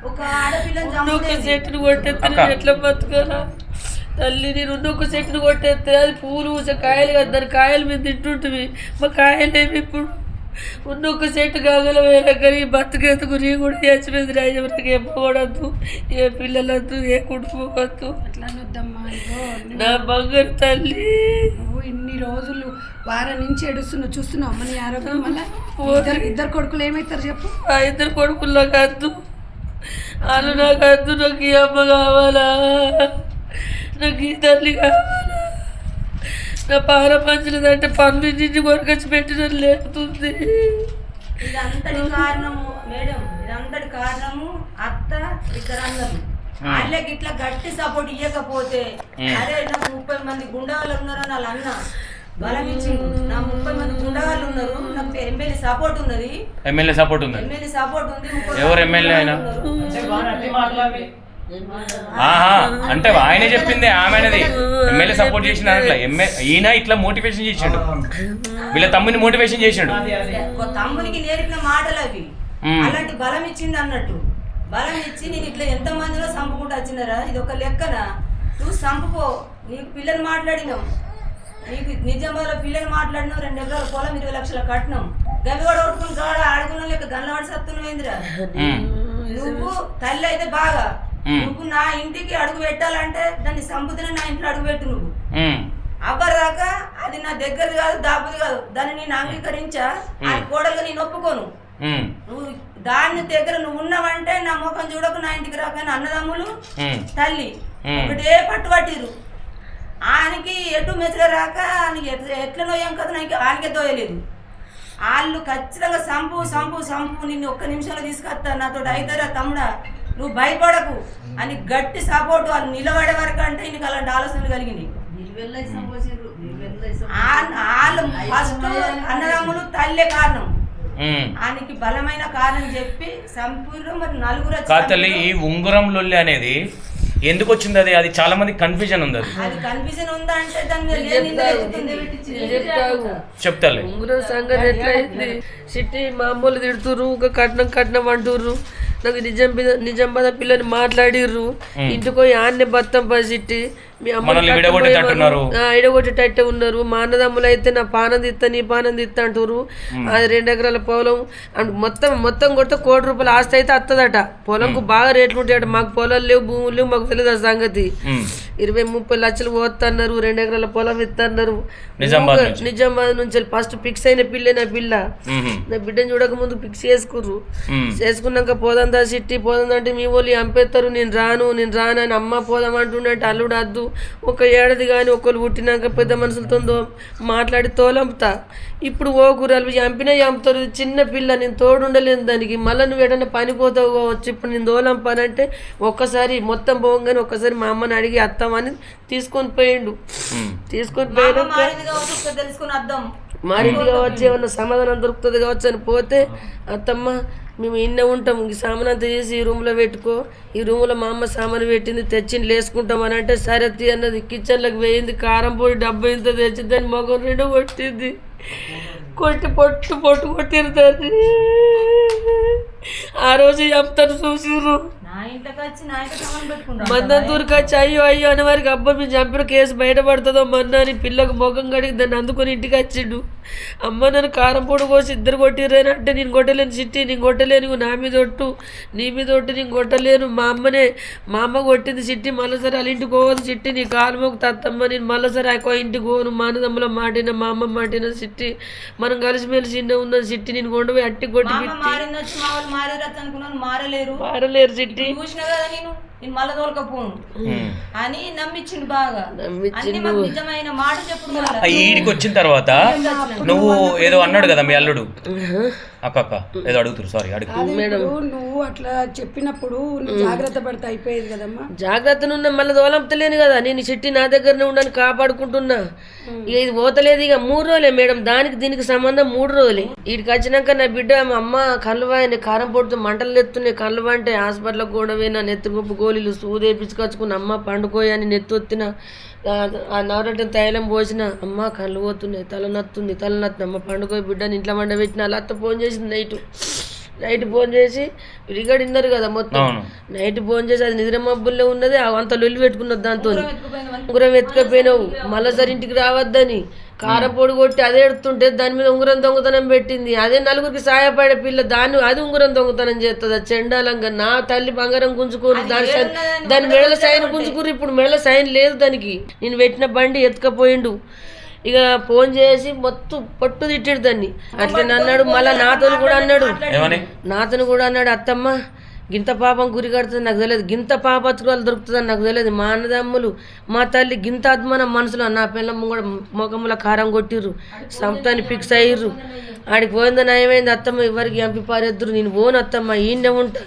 ఒక ఆడపిల్లని ఒక చెట్టును కొట్టేస్తే ఎట్లా బతకాలా తల్లి? నేను ఒక చెట్టును కొట్టేస్తే అది పూలు పూసే కాయలు కదా, దాని కాయలు మీద తింటుంటివి. మా కాయలేమి ఇప్పుడు ఉన్నొక్క చెట్టు కాగల వేరే కానీ బతుకెందుకు? నీ కూడా చచ్చిపోయింది రాజమరికి ఎప్పకూడదు, ఏ పిల్లలద్దు, ఏ కుటుంబద్దు. నా బంగారు తల్లి నువ్వు ఇన్ని రోజులు వారం నుంచి ఏడుస్తున్నావు, చూస్తున్నావు అమ్మ నీ ఆరోగ్యం వల్ల. ఇద్దరు కొడుకులు ఏమవుతారు చెప్పు? ఆ ఇద్దరు కొడుకులు నాకు వద్దు, వాళ్ళు నాకు వద్దు. నాకు ఈ అమ్మ కావాలా, నాకు ఈ తల్లి కావాలా. నా పాల పంచలేదంటే పనులు ఇంటి కొరకొచ్చి పెట్టడం లేపుతుంది. ఇదంతటి కారణము మేడం, ఇదంతటి కారణము అత్త ఇద్దరు అన్నలు. వాళ్ళకి ఇట్లా గట్టి సపోర్ట్ ఇవ్వకపోతే అరే నాకు 30 మంది గుండాలు ఉన్నారని వాళ్ళ అన్న బలం ఇచ్చిండు. నా 30 మంది గుండాలు ఉన్నారు, నాకు ఎమ్మెల్యే సపోర్ట్ ఉన్నది. ఎమ్మెల్యే సపోర్ట్ ఉంది. ఎమ్మెల్యే సపోర్ట్ ఉంది. ఎవరు ఎమ్మెల్యే అయినా? ఆహా, అంటే ఆయనే చెప్పింది ఆమెనది ఎమ్మెల్యే సపోర్ట్ చేసిన ఈయన ఇట్లా మోటివేషన్ చేసిండు, వీళ్ళ తమ్ముని మోటివేషన్ చేసిండు. తమ్మునికి నేర్పిన మాటలు అవి. అలాంటి బలం ఇచ్చిండు అన్నట్టు. బలం ఇచ్చి నేను ఇట్లా ఎంత మందిలో చంపుకుంటూ వచ్చినారా, ఇది ఒక లెక్కన. నువ్వు చంపుకో, నీకు పిల్లలు మాట్లాడినావు, నీకు నిజంగా పిల్లలు మాట్లాడినావు, 2 ఎకరాల పొలం 20 లక్షల కట్టినాం. గవి కూడా కొట్టుకుని కాడ ఆడుకున్న లెక్క గన్నవాడి సత్తున్నవేంద్రా. నువ్వు తల్లి అయితే బాగా, నువ్వు నా ఇంటికి అడుగు పెట్టాలంటే దాన్ని సంపుతున్నా నా ఇంట్లో అడుగు పెట్టు. నువ్వు అవ్వదాకా అది నా దగ్గరది కాదు, దాపుది కాదు, దాన్ని నేను అంగీకరించా. ఆ కోడలుగా నేను ఒప్పుకోను. నువ్వు దాని దగ్గర నువ్వు ఉన్నావంటే నా ముఖం చూడకు, నా ఇంటికి రాకని అన్నదమ్ములు తల్లి ఒకటే పట్టుబట్టిరు. ఆయనకి ఎటు మెసలు రాక ఆయనకి ఎట్లా నోయం కదా, నాకు ఆయనకే తోయలేదు. వాళ్ళు ఖచ్చితంగా సంపు సంపు సంపు, నిన్ను 1 నిమిషంలో తీసుకొస్తా, నాతో అవుతారా తమ్ముడా, నువ్వు భయపడకు అని గట్టి సపోర్ట్. వాళ్ళు నిలబడే వరకు అంటే నీకు అలాంటి ఆలోచనలు కలిగినాయి. వాళ్ళు ఫస్ట్ అన్నదమ్ములు తల్లే కారణం, ఆయనకి బలమైన కారణం చెప్పి సంపూర్ణ. మరి నలుగురు కాతల్లి ఈ ఉంగరం లొల్లి అనేది ఎందుకు వచ్చింది? అది చాలా మంది కన్ఫ్యూజన్ ఉంది. అది కన్ఫ్యూజన్ ఉందా అంటే దాని మీద చెప్తాలే. ఉంగరం సంగతి ఎట్లయింది? సిట్టి మామూలు తిడుతుర్రు, ఒక కట్నం కట్నం అంటుర్రు. నాకు నిజం పద పిల్లని మాట్లాడిర్రు. ఇంటికి పోయి ఆన్నే బత్తం పసిట్టి మీ అమ్మ ఇడగొట్టేటట్టే ఉన్నారు. మా అన్నదమ్ములు అయితే నా పానం తిత్తా, నీ పానం తిత్తా అంటారు. అది 2 ఎకరాల పొలం మొత్తం కొడితే ₹1 కోటి ఆస్తి అయితే వస్తుందట. పొలంకు బాగా రేట్లు ఉంటాయట. మాకు పొలాలు లేవు, భూములు లేవు, మాకు తెలియదు ఆ సంగతి. 20-30 లక్షలు పోతున్నారు, 2 ఎకరాల పొలం ఇస్తున్నారు. నిజామాబాద్ నుంచి ఫస్ట్ ఫిక్స్ అయిన పిల్ల నా పిల్ల. నా బిడ్డను చూడక ముందు ఫిక్స్ చేసుకున్నాక పోదందా సిట్టి పోదందంటే మీ వాళ్ళు చంపేస్తారు. నేను రాను అని అమ్మ పోదామంటుండే అల్లుడు అద్దు. ఒక ఏడాది కానీ ఒకళ్ళు పుట్టినాక పెద్ద మనుషులతో మాట్లాడి తోలంపుతా. ఇప్పుడు ఓ గుర్రాలు చంపినా చంపుతారు. చిన్న పిల్ల, నేను తోడుండలేను దానికి. మళ్ళీ నువ్వు ఎడన్నా పనిపోతావు కావచ్చు. ఇప్పుడు నేను దోలంపానంటే ఒక్కసారి మొత్తం పోగానే ఒక్కసారి మా అమ్మని అడిగి అత్తామని తీసుకొని పోయిండు. తీసుకొని పోయినాక మారింది కావచ్చు, ఏమన్నా సమాధానం దొరుకుతుంది కావచ్చు అని పోతే, అత్తమ్మ మేము ఇన్నే ఉంటాం, ఈ సామాన్ అంతా చేసి ఈ రూమ్లో పెట్టుకో, ఈ రూమ్లో మా అమ్మ సామాను పెట్టింది తెచ్చింది లేసుకుంటాం అని అంటే సరే అన్నది. కిచెన్లోకి వేయింది, కారం పొడి డబ్బా ఇంత తెచ్చి దాన్ని మొగం 2 కొట్టింది. కొట్టి పొట్టు కొట్టిరుతారు. ఆ రోజు చెప్తాను చూసిర్రు. మందూరికి వచ్చి అయ్యో అని వారికి అబ్బా మేము చంపిన కేసు బయటపడుతుందో మన్న అని పిల్లకు మొఖం కడిగి దాన్ని అందుకొని ఇంటికి వచ్చిండు. అమ్మ నన్ను కారం పొడి కోసి 2 కొట్టిర్రేని అంటే నేను కొట్టలేను సిట్టి, నేను కొట్టలేను, నా మీద ఒట్టు నీ మీద ఒట్టు, నేను కొట్టలేను. మా అమ్మ కొట్టింది సిట్టి, మళ్ళీసారి వాళ్ళ ఇంటికి పోవద్దు సిట్టి, నీ కాలు మొక్కు తత్తమ్మ, నేను మళ్ళీసారి ఆ ఇంటికి పోను. మా అన్నదమ్ముల మాటిన మా అమ్మ మాటిన సిట్టి, మనం కలిసిమెలిసి చిన్న ఉన్నది సిట్టి, నేను కొండపోయి అట్టి కొట్టి మారలేరు సిట్టి. నేను మళ్ళీ తోలకపోను అని నమ్మించిండు బాగా. నిజమైన మాట చెప్పుడు. ఈడికి వచ్చిన తర్వాత నువ్వు ఏదో అన్నాడు కదా మీ అల్లుడు, అక్క ఏదో అడుగుతారు, సారీ నువ్వు అట్లా చెప్పినప్పుడు జాగ్రత్త పడితే అయిపోయేది కదమ్మా. జాగ్రత్తనున్నా మళ్ళీ దోలంతలేను కదా, నేను చెట్టి నా దగ్గరనే ఉండని కాపాడుకుంటున్నా. ఇక ఇది పోతలేదు. ఇక 3 రోజులే మేడం, దీనికి సంబంధం 3 రోజులే. వీడికి వచ్చినాక నా బిడ్డ మా అమ్మ కళ్ళువాయని కారం పొడితో మంటలు ఎత్తున్నాయి. కళ్ళువా అంటే హాస్పిటల్కి కూడా పోయినా, నెత్తిగొప్పు గోళీలు సూదేపించుకొచ్చుకుని అమ్మ పండుకోయని నెత్తొత్తిన, ఆ నవరటం తైలం పోసిన, అమ్మ కళ్ళు పోతున్నాయి, తలనత్తుంది అమ్మ పండుకోయి బిడ్డని ఇంట్లో వండబెట్టిన. అలా అత్త ఫోన్ చేసింది నైట్. నైట్ ఫోన్ చేసి రికార్డ్ విన్నారు కదా మొత్తం. నైట్ ఫోన్ చేసి అది నిద్ర మబ్బుల్లో ఉన్నది, అంత లొల్లి పెట్టుకున్నది దాంతో. ఉంగరం ఎత్తుకపోయినావు, మళ్ళీసారి ఇంటికి రావద్దని కారం పొడి కొట్టి అదే ఎడుతుంటే దాని మీద ఉంగరం దొంగతనం పెట్టింది. అదే నలుగురికి సహాయపడే పిల్ల దాన్ని అది ఉంగరం దొంగతనం చేస్తుంది. చెండాలంగా నా తల్లి బంగారం గుంజుకోరు, దాని మెడల సైన్ గుంజుకురు. ఇప్పుడు మెడల సైన్ లేదు దానికి. నేను పెట్టిన బండి ఎత్తుకపోయిండు. ఇక ఫోన్ చేసి మొత్తం పట్టు తిట్టాడు దాన్ని. అట్లా అన్నాడు. మళ్ళీ నాతోని కూడా అన్నాడు, అత్తమ్మ గింత పాపం గురి కడుతుంది నాకు తెలియదు, గింత పాపత్తులు దొరుకుతుందని నాకు తెలియదు. మా అన్నదమ్ములు మా తల్లి గింత అద్మానం మనసులో నా పిల్లమ్మ కూడా ముఖంలో కారం కొట్టిర్రు, సంతాన్ని ఫిక్స్ అయ్యిర్రు. ఆడికి పోయిందని ఏమైంది అత్తమ్మ ఎవరికి ఎంపి పారేద్దరు, నేను పోను అత్తమ్మ ఈయనే ఉంటా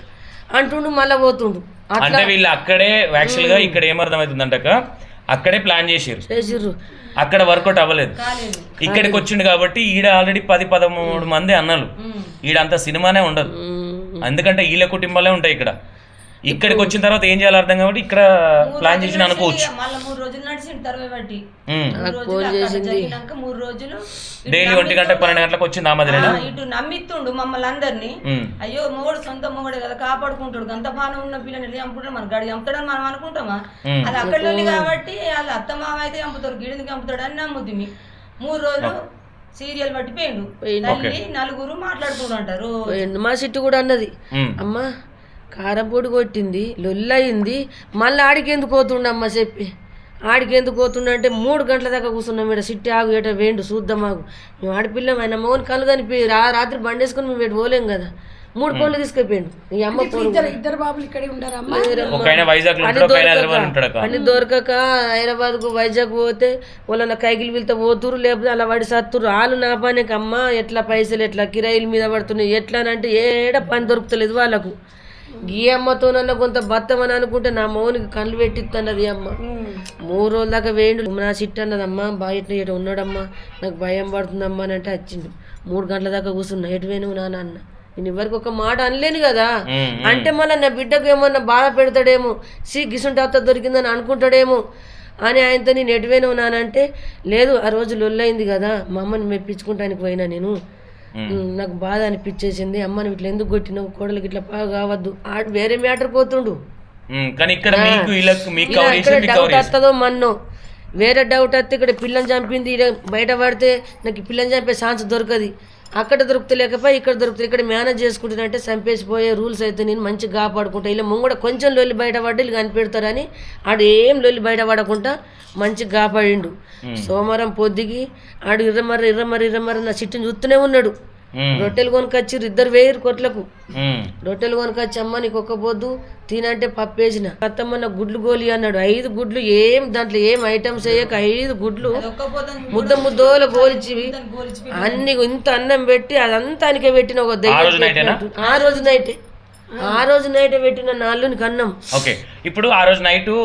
అంటుండు. మళ్ళీ పోతుండు. అంటే వీళ్ళు అక్కడే యాక్చువల్ గా ఇక్కడ ఏమర్థమవుతుందంట, అక్కడే ప్లాన్ చేసిర్రు, అక్కడ వర్కౌట్ అవ్వలేదు. ఇక్కడికి వచ్చిండు కాబట్టి ఈడ ఆల్రెడీ 10-13 మంది అన్నలు. ఈడ అంత సినిమానే ఉండదు, ఎందుకంటే వీళ్ళ కుటుంబాలే ఉంటాయి ఇక్కడ. ఇక్కడికి వచ్చిన తర్వాత ఏం చేయాలి అర్థం కాబట్టి ఇక్కడ ప్లాన్ చేసి అనుకోవచ్చు. డైలీ 1 గంట 12 గంటలకు వచ్చింది ఆ మధ్య ఇటు నమ్మిస్తుండు మమ్మల్ని అందరినీ. అయ్యో మొగడు సొంత మొగడే కదా కాపాడుకుంటాడు, గంత బాగా ఉన్న పిల్లని చంపుతాడు, మన గడి చంపుతాడని మనం అనుకుంటామా? అది అక్కడ ఉంది కాబట్టి వాళ్ళు అత్త మామ అయితే చంపుతారు, గిడిని చంపుతాడు అని నమ్ముద్ది. 3 రోజులు సీరియల్ బట్టి పోయిండు. తల్లి నలుగురు మాట్లాడుకుంటారు. మా సిట్టు కూడా అన్నది, అమ్మా కారం పొడి కొట్టింది, లొల్లయింది, మళ్ళీ ఆడికెందుకు పోతుండమ్మా చెప్పి. ఆడికెందుకు పోతుండే 3 గంటల దాకా కూర్చున్నాం ఇక్కడ. సిట్టి ఆగు ఏటో వేయండు చూద్దాం ఆగు, మేము ఆడపిల్లం, ఆయన మోహన్ కళ్ళు కనిపి రాత్రి బండి వేసుకొని మేము ఇటు పోలేం కదా. 3 ఫోన్లు తీసుకుపోయాడు. ఈ అమ్మ ఇద్దరు బాబులు ఇక్కడే ఉంటారు. అన్ని దొరకక హైదరాబాద్ కు వైజాగ్ పోతే వాళ్ళ కైకిలు వీళ్ళతో పోతురు, లేకపోతే అలా వాడి సత్తురు. వాళ్ళు నా పనికి అమ్మ ఎట్లా పైసలు ఎట్లా కిరాయిల మీద పడుతున్నాయి ఎట్లా అంటే ఏడ పని దొరుకుతలేదు వాళ్ళకు. ఈ అమ్మతోనన్నా కొంత బత్తమని అనుకుంటే నా మౌనికి కళ్ళు పెట్టిస్తున్నది అమ్మ. 3 రోజుల దాకా వేయండు. నా సిట్ అన్నదమ్మా బాగా ఎట్లా ఉన్నాడమ్మా, నాకు భయం పడుతుందమ్మా అని అంటే వచ్చిండు. 3 గంటల దాకా కూర్చున్నా. ఎటు వేణువు నాన్న అన్న, నేను ఎవరికి ఒక మాట అనలేను కదా. అంటే మళ్ళీ నా బిడ్డకు ఏమన్నా బాధ పెడతాడేమో, గిసుంటే అత్త దొరికిందని అనుకుంటాడేమో అని ఆయనతో నేను ఎటు వేణువు నానంటే, లేదు ఆ రోజు లొల్లయింది కదా మా అమ్మని మెప్పించుకుంటానికి పోయినా నేను, నాకు బాధ అనిపించేసింది, అమ్మని ఇట్లా ఎందుకు కొట్టినావు, కోడలికి ఇట్లా బాగా కావద్దు. ఆడు వేరే మ్యాటర్ పోతుండు. డౌట్ వస్తుందో మన్నో వేరే డౌట్ వస్తే ఇక్కడ పిల్లని చంపింది బయట పడితే నాకు పిల్లని చంపే ఛాన్స్ దొరకదు. అక్కడ దొరుకుతలేకపోయి ఇక్కడ దొరుకుతుంది. ఇక్కడ మేనేజ్ చేసుకుంటున్నంటే చంపేసిపోయే రూల్స్ అయితే నేను మంచిగా కాపాడుకుంటా. ఇలా ముంగడ కొంచెం లొల్లి బయటపడ్డ వీళ్ళు కనిపెడతారని ఆడు ఏం లొల్లి బయటపడకుండా మంచిగా కాపాడిండు. సోమవారం పొద్దుకి ఆడు ఇర్రమర్ర నా చిట్టుని చూస్తూనే ఉన్నాడు. రొట్టెలు కొనుకొచ్చిర్రు, 2 వేయరు కొట్లకు. రొట్టెలు కొనుకొచ్చి అమ్మ నీకు ఒక్క పొద్దు తినంటే పప్పేసిన, అత్తమ్మ నా గుడ్లు గోలి అన్నాడు. 5 గుడ్లు ఏం దాంట్లో ఏం ఐటమ్స్ వేయక 5 గుడ్లు ముద్దోల గోలిచి అన్ని ఇంత అన్నం పెట్టి అదంతా అనికే పెట్టిన ఒక దయ్యం. ఆ రోజు నైట్ పెట్టిన 4 అన్నం. ఓకే, ఇప్పుడు ఆ రోజు నైట్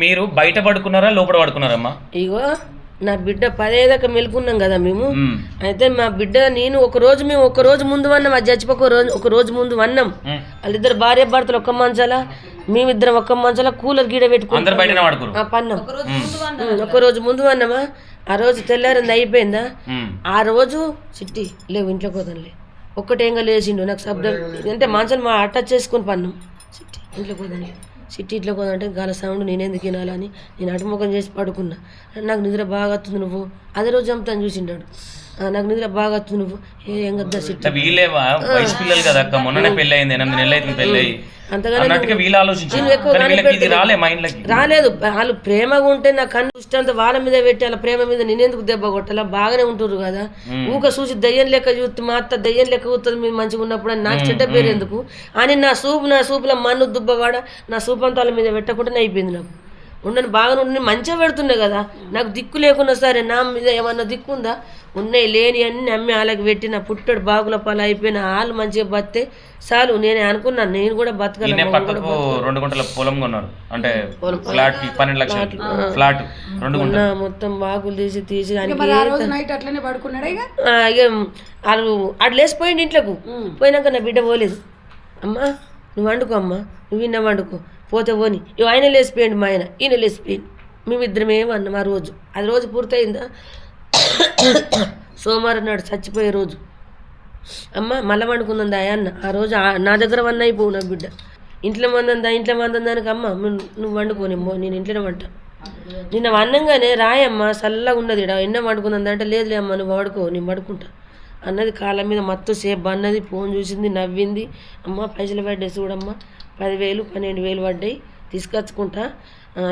మీరు బయట పడుకున్నారా లోపల పడుకున్నారమ్మా? ఇగో నా బిడ్డ 10 దాకా మెలుకున్నాం కదా మేము. అయితే మా బిడ్డ నేను మేము ఒక రోజు ముందు వన్నాం. అది చచ్చిపోక ఒక రోజు ముందు వన్నాం. వాళ్ళిద్దరు భార్య భర్తలు ఒక్క మంచాల, మేమిద్దరం ఒక్క మంచాల కూలర్ గీడ పెట్టుకున్నాం పన్నాం. ఒక రోజు ముందు వన్నామా, ఆ రోజు తెల్లారింది అయిపోయిందా. ఆ రోజు చిట్టి లేవు ఇంట్లోకి పోతానులే ఒక్కటేంగా లేచిండు. నాకు శబ్దం అంటే మంచాలు మా అటాచ్ చేసుకొని పన్నాం. చిట్టి ఇంట్లోకి పోతాను, సిట్టి ఇట్లా పోదంటే గాల సౌండ్ నేనెందుకు వినాలని నేను అటుముఖం చేసి పడుకున్నా. నాకు నిద్ర బాగా వస్తుంది, నువ్వు అదే రోజు చంపుతాను చూసిండాడు. నాకు నిద్ర బాగా వస్తుంది, నువ్వు ఏం కదా సిట్టి వయసు పిల్లలు కదా అక్క, మొన్ననే పెళ్ళి అయింది, 8 నెలలు అవుతుంది పెళ్ళి. రాలేదు. వాళ్ళు ప్రేమగా ఉంటే నా కన్ను ఇష్టంతో వాళ్ళ మీద పెట్టి వాళ్ళ ప్రేమ మీద నేనెందుకు దెబ్బ కొట్టాలా, బాగానే ఉంటుర్రు కదా. ఊక చూసి దయ్యం లెక్క చూస్తే మా అత్త దయ్యం లెక్క చూస్తుంది మీరు మంచిగా ఉన్నప్పుడు అని నాకు చెడ్డ పేరు ఎందుకు అని నా సూపులో మన్ను దుబ్బవాడ నా సూపు అంతా వాళ్ళ మీద పెట్టకుండానే అయిపోయింది. నాకు ఉండని బాగా ఉండి మంచిగా పెడుతుండే కదా, నాకు దిక్కు లేకున్నా సరే నా మీద ఏమన్నా దిక్కు ఉందా? ఉన్నాయి లేని అన్ని అమ్మి వాళ్ళకి పెట్టిన పుట్టడు బాగుల పాలు అయిపోయిన వాళ్ళు మంచిగా బతితే చాలు నేను అనుకున్నాను. నేను కూడా బతకాలి. 2 గుంటల పొలం కొన్నారు అంటే ఫ్లాట్ 12 లక్షల ఫ్లాట్ 2 గుంటలు మొత్తం బాగులు తీసి ఇక వాళ్ళు అటు లేసిపోయింది ఇంట్లోకి. పోయినాక నా బిడ్డ పోలేదు. అమ్మా నువ్వు వండుకో, అమ్మా నువ్వు విన్నా వండుకో, పోతే పోని. ఆయన లేచిపోయింది, మా ఆయన ఈయన లేచిపోయింది. మేమిద్దరం ఏమన్నాం ఆ రోజు. అది రోజు పూర్తయిందా, సోమవారం నాడు చచ్చిపోయే రోజు అమ్మ మళ్ళీ వండుకుందా అన్న ఆ రోజు నా దగ్గర వన్ అయిపోవు నా బిడ్డ ఇంట్లో మందని దానికి అమ్మ నువ్వు వండుకోనిమ్మో నేను ఇంట్లోనే వంట నిన్న వన్నంగానే రాయమ్మ చల్లగా ఉన్నది ఇడ ఎన్న వండుకుందా అంటే లేదులే అమ్మ నువ్వు వాడుకో నేను పడుకుంటా అన్నది కాళ్ళ మీద మొత్తం సేపు అన్నది ఫోన్ చూసింది నవ్వింది అమ్మ పైసలు పడ్డాయి చూడమ్మ 10,000 12,000 పడ్డాయి తీసుకొచ్చుకుంటా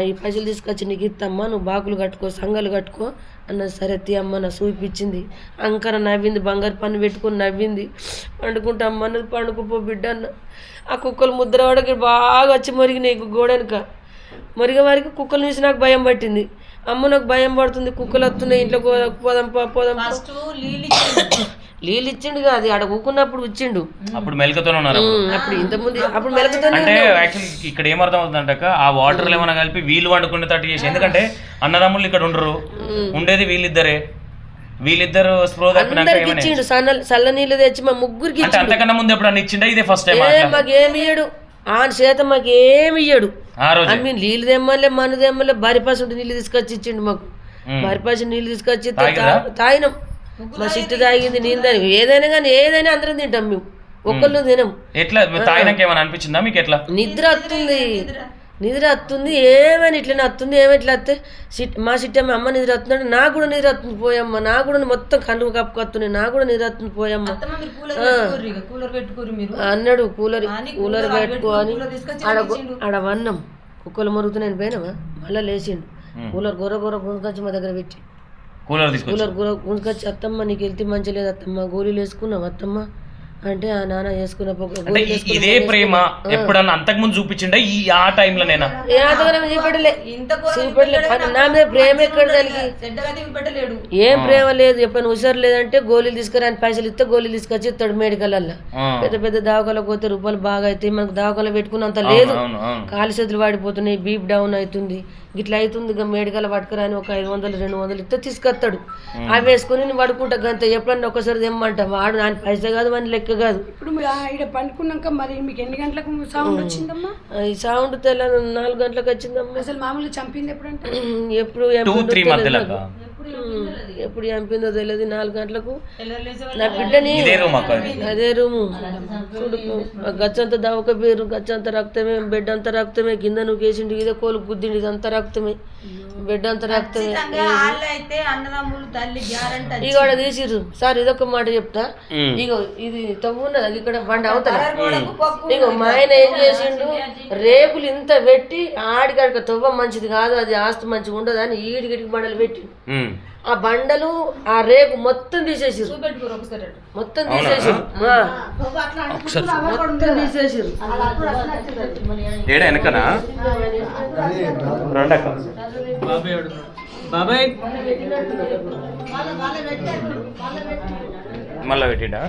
ఈ పైసలు తీసుకొచ్చి నీకు ఇత్తమ్మా నువ్వు బాకులు కట్టుకో సంఘాలు కట్టుకో అన్నది సరే అమ్మ నా చూపించింది అంకర నవ్వింది బంగారు పన్ను పెట్టుకొని నవ్వింది పండుకుంటా అమ్మ అన్నది పండుకోపో బిడ్డ అన్న ఆ కుక్కలు ముద్ర వాడికి బాగా వచ్చి మొరిగినాయి గోడెనక మొరిగే వారికి కుక్కలు చూసి నాకు భయం పట్టింది అమ్మ నాకు భయం పడుతుంది కుక్కలు వస్తున్నాయి ఇంట్లో పోదాం నీళ్ళు ఇచ్చిండు కాదు ఆడ కూకున్నప్పుడు ఇచ్చిండు అప్పుడు మెలకతోనే ఉన్నారు అప్పుడు ఇంతకుముందు అప్పుడు మెలకతో అంటే యాక్చువల్లీ ఇక్కడ ఏమర్థం అవుతుందంట ఆ వాటర్ ఏమైనా కలిపి వీళ్ళు వండుకునే తట్టు చేసి ఎందుకంటే అన్నదమ్ములు ఇక్కడ ఉండరు ఉండేది వీళ్ళిద్దరు స్ప్రో ఇచ్చిండు చల్ల నీళ్ళు తెచ్చి మా ముగ్గురికి అంటే అంతకన్నా ముందు ఎప్పుడు అన్ని ఇచ్చిండా ఇదే ఫస్ట్ టైం మాకు ఏమి ఇయ్యడు ఆ చేత మాకు ఏమి ఇయ్యడు అన్ని నీళ్ళు తెమ్మలే మన తెమ్మలే బరిపాసి ఉంటే నీళ్ళు తీసుకొచ్చి ఇచ్చిండు మాకు బరిపాసి నీళ్ళు తీసుకొచ్చి తాగినాం మా సిట్టు తాగింది నీళ్ళు తాగి ఏదైనా కానీ ఏదైనా అందరం తింటాం మేము ఒక్కళ్ళు తినం ఎట్లా తాగినాక ఏమైనా అనిపించిందా మీకు ఎట్లా నిద్ర వస్తుంది ఏమైనా ఇట్లనే వస్తుంది ఏమైనా ఇట్లా వస్తే మా సిట్టమ్మ అమ్మ నిద్ర వస్తుందంటే నాకు కూడా నిద్ర వస్తుంది పోయమ్మ నాకు కూడా మొత్తం కళ్ళు కప్పుకొస్తున్నాయి నాకు కూడా నిద్ర వస్తుంది పోయమ్మ అన్నాడు కూలర్ పెట్టుకో అని ఆడ వన్నం కుక్కలు మరుగుతున్నాయని పోయినావా మళ్ళీ లేచిండు కూలర్ గొర్ర గుంజుకొచ్చి మా దగ్గర పెట్టి కూలర్ గుంజుకొచ్చి అత్తమ్మ నీకు వెళ్తే మంచి లేదు అత్తమ్మ గోళీలు వేసుకున్నావు అత్తమ్మ అంటే ఆ నాన్న వేసుకున్న ఇదే ప్రేమ ఎప్పుడన్నా అంతకు ముందు చూపించిండే ఆ టైంలో నేనా చూపెట్టలే నా మీద ప్రేమ ఎక్కడ దానికి ఏం ప్రేమ లేదు ఎప్పుడైనా హుషారు లేదంటే గోళీలు తీసుకురా అని పైసలు ఇస్తే గోళీలు తీసుకొచ్చి ఇస్తాడు మెడికల్ పెద్ద దవాఖాలకు పోతే రూపాయలు బాగా అవుతాయి మనకు దవాఖాలో పెట్టుకున్నంత లేదు కాలు చేతులు వాడిపోతున్నాయి బీప్ డౌన్ అవుతుంది ఇట్లా అవుతుంది మెడికల్ పట్టుకురా అని ఒక 500 200 ఇస్తే తీసుకొస్తాడు అవి వేసుకుని నేను పడుకుంటా గంత ఎప్పుడన్నా ఒకసారి తెమ్మంటా వాడు ఆయన పైసా కాదు అని లెక్క కాదు ఇప్పుడు ఇక్కడ పండుకున్నాక మరి మీకు ఎన్ని గంటలకు సౌండ్ వచ్చిందమ్మా ఈ సౌండ్ తెల్ల 4 గంటలకు వచ్చిందమ్మా అసలు మామూలుగా చంపింది ఎప్పుడంటే ఎప్పుడు చంపిందో తెలియదు 4 గంటలకు నా బిడ్డని అదే రూము చూడు గచ్చంతా దవక పేరు గచ్చంతా రక్తమే బెడ్ అంతా రక్తమే కింద నువ్వు కేసిండు ఇదే కోలు గుద్దిండి ఇదంతా రక్తమే బెడ్ అంతా రక్తమే ఇక తీసిర్రు సార్ ఇదొక మాట చెప్తా ఇగో ఇది తవ్వున్నది ఇక్కడ బండ అవుతారు ఇగో మా ఆయన ఏం చేసిండు రేపులు ఇంత పెట్టి ఆడికాడికి తవ్వ మంచిది కాదు అది ఆస్తి మంచిగా ఉండదు అని ఈడిగిడికి బండలు పెట్టి ఆ బండలు ఆ రేపు మొత్తం తీసేసిరు మొత్తం తీసేసిరు మళ్ళా పెట్టిండా